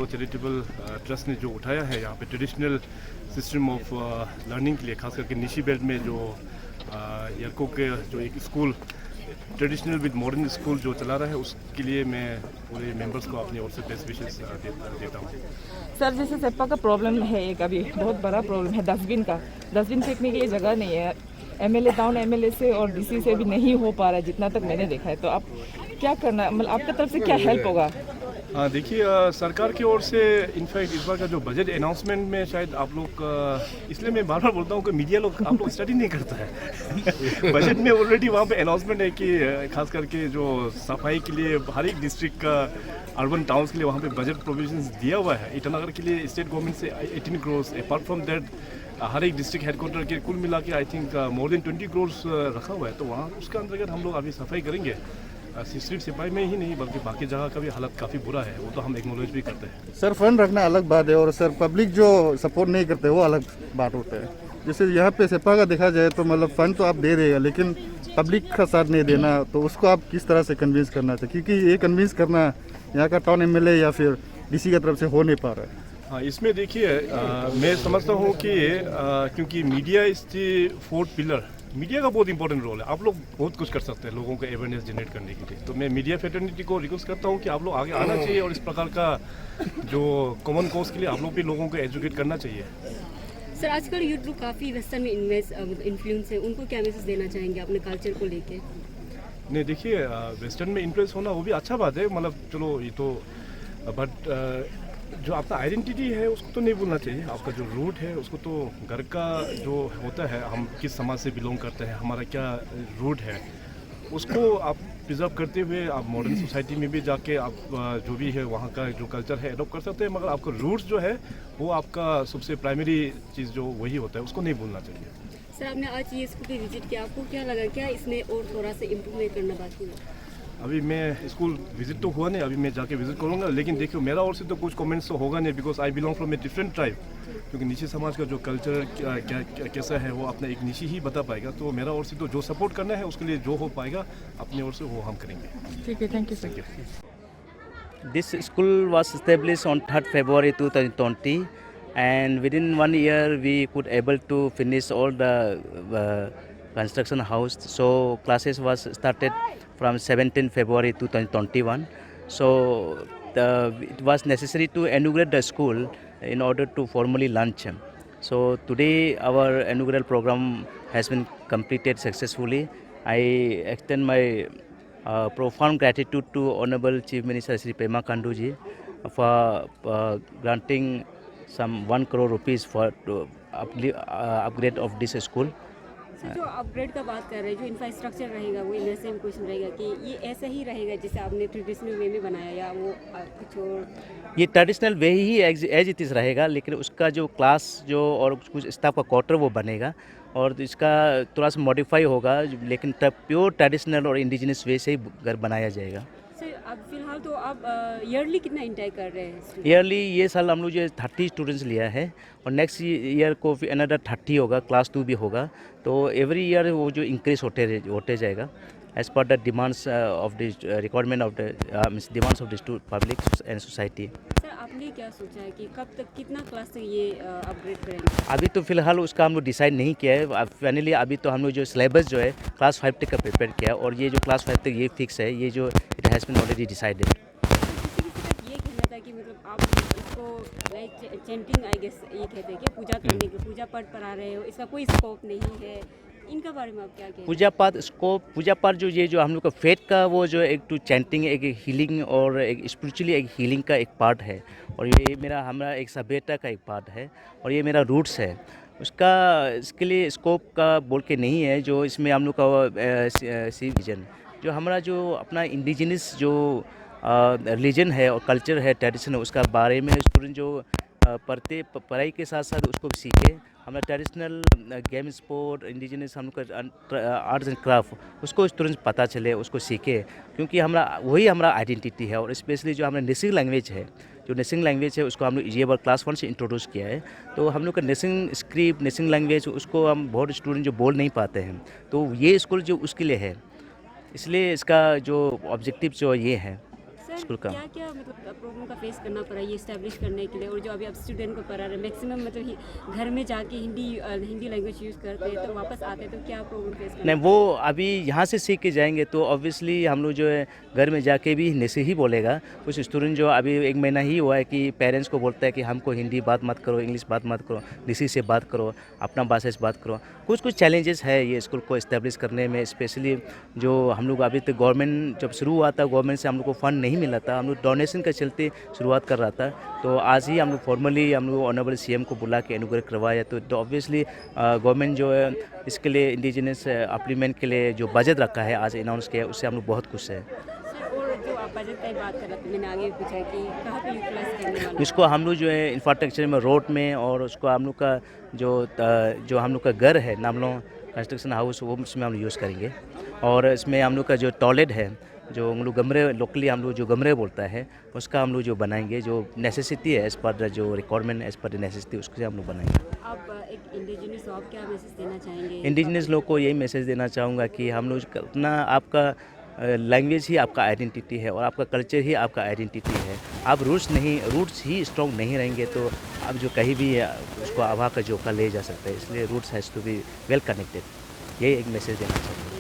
Charitable trust ने जो उठाया है यहाँ पे ट्रेडिशनल सिस्टम ऑफ लर्निंग के लिए, खास करके निशी बेल्ट में जो यरको के जो एक school traditional with modern school जो चला रहा है, उसके लिए मैं पूरे मेंबर्स को अपनी ओर से बेस्ट विशेस देता हूँ। सर जैसे सेप्पा का प्रॉब्लम है, एक अभी बहुत बड़ा प्रॉब्लम है डस्टबिन का। डस्टबिन फेंकने की ये जगह नहीं है। एमएलए टाउन एमएलए से और डीसी से भी नहीं हो पा रहा है जितना तक मैंने देखा है। तो आप क्या करना, मतलब आपकी तरफ से क्या हेल्प होगा? हाँ देखिए, सरकार की ओर से इनफैक्ट इस बार का जो बजट अनाउंसमेंट में शायद आप लोग इसलिए मैं बार बार बोलता हूँ कि मीडिया लोग आप लोग स्टडी नहीं करता है। बजट में ऑलरेडी वहाँ पे अनाउंसमेंट है कि खास करके जो सफाई के लिए हर एक डिस्ट्रिक्ट का अर्बन टाउन्स के लिए वहाँ पे बजट प्रोविजंस दिया हुआ है। ईटानगर के लिए स्टेट गवर्नमेंट से 18 करोड़, अपार्ट फ्रॉम दैट हर एक डिस्ट्रिक्ट हेडक्वार्टर के कुल मिला के I think more than 20 crore रखा हुआ है। तो वहाँ उसके अंतर्गत हम लोग अभी सफाई करेंगे। सिर्फ सिपाही में ही नहीं बल्कि बाकी जगह का भी हालत काफ़ी बुरा है, वो तो हम एक्नॉलेज भी करते हैं। सर फंड रखना अलग बात है और सर पब्लिक जो सपोर्ट नहीं करते वो अलग बात होता है। जैसे यहाँ पे सेप्पा का देखा जाए तो मतलब फंड तो आप दे देगा, लेकिन पब्लिक का साथ नहीं देना, तो उसको आप किस तरह से कन्विंस करना चाहिए? क्योंकि ये कन्विंस करना यहाँ का टाउन एमएलए या फिर डीसी की तरफ से हो नहीं पा रहा है। हाँ, इसमें देखिए मैं समझता हूँ कि क्योंकि media is the fourth pillar, media का बहुत इंपॉर्टेंट रोल है। आप लोग बहुत कुछ कर सकते हैं लोगों को अवेयरनेस जनरेट करने के लिए। तो मैं मीडिया फेटर्निटी को रिक्वेस्ट करता हूँ कि आप लोग आगे आना चाहिए और इस प्रकार का जो कॉमन कॉज के लिए आप लोग भी लोगों को एजुकेट करना चाहिए। सर आजकल यूथ लोग काफ़ी वेस्टर्न में इन्फ्लुएंस है, उनको क्या मैसेज देना चाहेंगे अपने कल्चर को लेके? नहीं देखिए, वेस्टर्न में इन्फ्लुएंस होना वो भी अच्छा बात है, मतलब चलो ये तो, बट जो आपका आइडेंटिटी है उसको तो नहीं भूलना चाहिए। आपका जो रूट है उसको तो, घर का जो होता है, हम किस समाज से बिलोंग करते हैं, हमारा क्या रूट है, उसको आप प्रिजर्व करते हुए आप मॉडर्न सोसाइटी में भी जाके आप जो भी है वहाँ का जो कल्चर है एडॉप्ट कर सकते हैं। मगर आपका रूट्स जो है वो आपका सबसे प्राइमरी चीज़ जो वही होता है, उसको नहीं भूलना चाहिए। सर आपने आज ये स्कूल पे विजिट किया, आपको क्या लगा, क्या इसमें और थोड़ा सा इम्प्रूवमेंट करना बाकी है? अभी मैं स्कूल विजिट तो हुआ नहीं, अभी मैं जाके विजिट करूँगा। लेकिन देखियो मेरा ओर से तो कुछ कमेंट्स तो होगा नहीं, because I belong from a different tribe. क्योंकि नीचे समाज का जो कल्चर कैसा है वो अपना एक नीचे ही बता पाएगा। तो मेरा ओर से तो जो सपोर्ट करना है उसके लिए जो हो पाएगा अपनी ओर से वो हम करेंगे। ठीक है, thank you sir. This school was established on 3rd February 2020, and within 1 year we could able to finish all the construction house. So classes was started from 17 February 2021. So it was necessary to inaugurate the school in order to formally launch. So today our inaugural program has been completed successfully. I extend my profound gratitude to Honorable Chief Minister Shri Pema Khandu ji for granting some 1 crore rupees for upgrade of this school. Sir जो upgrade का बात कर रहे हैं, जो infrastructure रहेगा वो मेरे सेम क्वेश्चन रहेगा कि ये ऐसा ही रहेगा जैसे आपने ट्रेडिशनल वे में बनाया, या वो कुछ और? ये ट्रेडिशनल वे ही एज इट इज़ रहेगा, लेकिन उसका जो क्लास जो और कुछ स्टाफ का क्वार्टर वो बनेगा और इसका थोड़ा सा मॉडिफाई होगा, लेकिन प्योर ट्रेडिशनल और इंडिजिनस वे से ही घर बनाया जाएगा। सर अब फिलहाल तो आप ईयरली कितना इंटेक कर रहे हैं? ईयरली ये साल हम लोग जो 30 स्टूडेंट्स लिया है और नेक्स्ट ईयर को फिर अनदर 30 होगा, क्लास 2 भी होगा। तो एवरी ईयर वो जो इंक्रीज होते जाएगा as per the demands of the requirement of the demands of the public and society. Sir आपने क्या सोचा है कि कब तक, कितना क्लास तक ये अपग्रेड करेंगे? अभी तो फिलहाल उसका हम लोग डिसाइड नहीं किया है। फाइनली अभी तो हम लोग जो सिलेबस जो है क्लास 5 तक का प्रिपेयर किया और ये जो क्लास 5 तक ये फिक्स है, ये जो it has been already decided. ये कहना था कि मतलब आप इसको लाइक चैंटिंग आई गेस ये कहते हैं कि पूजा करने के, पूजा पाठ पढ़ा रहे हो, इसका कोई स्कोप नहीं है, इनका बारे में आप क्या कहें? पूजा पाठ जो ये जो हम लोग का फेथ का वो जो एक टू चैंटिंग, एक हीलिंग और एक स्पिरिचुअली एक हीलिंग का एक पार्ट है और ये हमारा एक सभ्यता का एक पार्ट है और ये मेरा रूट्स है। उसका इसके लिए स्कोप का बोल के नहीं है। जो इसमें हम लोग का विजन जो हमारा जो अपना इंडिजिनस जो रिलीजन है और कल्चर है, ट्रेडिशन है, उसका बारे में स्टूडेंट जो पढ़ाई के साथ साथ उसको भी सीखे। हमारा ट्रेडिशनल गेम, स्पोर्ट, इंडिजिनस हम लोग का आर्ट्स एंड क्राफ्ट उसको स्टूडेंट्स पता चले, उसको सीखे, क्योंकि वही हमारा आइडेंटिटी है। और स्पेशली जो हमारा नेसिंग लैंग्वेज है, जो नेसिंग लैंग्वेज है उसको हम लोग ये बार क्लास 1 से इंट्रोड्यूस किया है। तो हम लोग का नेसिंग स्क्रिप्ट, नेसिंग लैंग्वेज उसको हम बहुत स्टूडेंट जो बोल नहीं पाते हैं, तो ये स्कूल जो उसके लिए है, इसलिए इसका जो ऑब्जेक्टिव जो ये है। सर स्कूल का। क्या क्या मतलब प्रॉब्लम का फेस करना पड़ा ये इस्टेब्लिश करने के लिए, और जो अभी आप स्टूडेंट को पढ़ा रहे हैं मैक्सिमम मतलब घर में जाके हिंदी लैंग्वेज यूज़ करते हैं तो वापस आते हैं तो क्या प्रॉब्लम फेस करना नहीं, वो अभी यहाँ से सीख के जाएंगे तो ऑब्वियसली हम लोग जो है घर में जाके भी हिंदी से ही बोलेगा। कुछ स्टूडेंट जो अभी 1 महीना ही हुआ है कि पेरेंट्स को बोलता है कि हमको हिंदी बात मत करो, इंग्लिश बात मत करो, डीसी से बात करो, अपना भाषा से बात करो। कुछ चैलेंजेस है ये स्कूल को इस्टेब्लिश करने में, स्पेशली जो हम लोग अभी तक गवर्नमेंट जब शुरू हुआ था गवर्नमेंट से हम लोग को फंड नहीं मिला था, हम लोग डोनेशन के चलते शुरुआत कर रहा था। तो आज ही हम लोग फॉर्मली हम लोग ऑनरेबल सीएम को बुला के इनॉग्रेट करवाया। तो ऑब्वियसली गवर्नमेंट जो है इसके लिए इंडिजिनस अप्लीमेंट के लिए जो बजट रखा है आज अनाउंस किया है, उससे हम लोग बहुत खुश हैं। और जो आप बजट की बात कर रहे थे मैंने आगे पूछा कि कहाँ पे यूटिलाइज करने वाले इसको हम लोग जो है इंफ्रास्ट्रक्चर में रोड में, और उसको हम लोग का जो हम लोग का घर है नामलों कंस्ट्रक्शन हाउस, वो उसमें हम लोग यूज़ करेंगे। और इसमें हम लोग का जो टॉयलेट है, जो हम लोग गमरे लोकली हम लोग जो गमरे बोलता है, उसका हम लोग जो बनाएंगे, जो नेसेसिटी है एज़ पर जो रिक्वायरमेंट एज़ पर नेसेसिटी, उसके हम लोग बनाएंगे। आप एक इंडिजिनस हो, आप क्या मैसेज देना चाहेंगे इंडिजिनस लोग को यही मैसेज देना चाहूँगा कि हम लोग अपना, आपका लैंग्वेज ही आपका आइडेंटिटी है और आपका कल्चर ही आपका आइडेंटिटी है। आप रूट्स ही स्ट्रॉन्ग नहीं रहेंगे तो आप जो कहीं भी उसको आभा का झोंका ले जा सकते हैं। इसलिए routes has to be well connected, यही एक मैसेज देना चाहूँगा।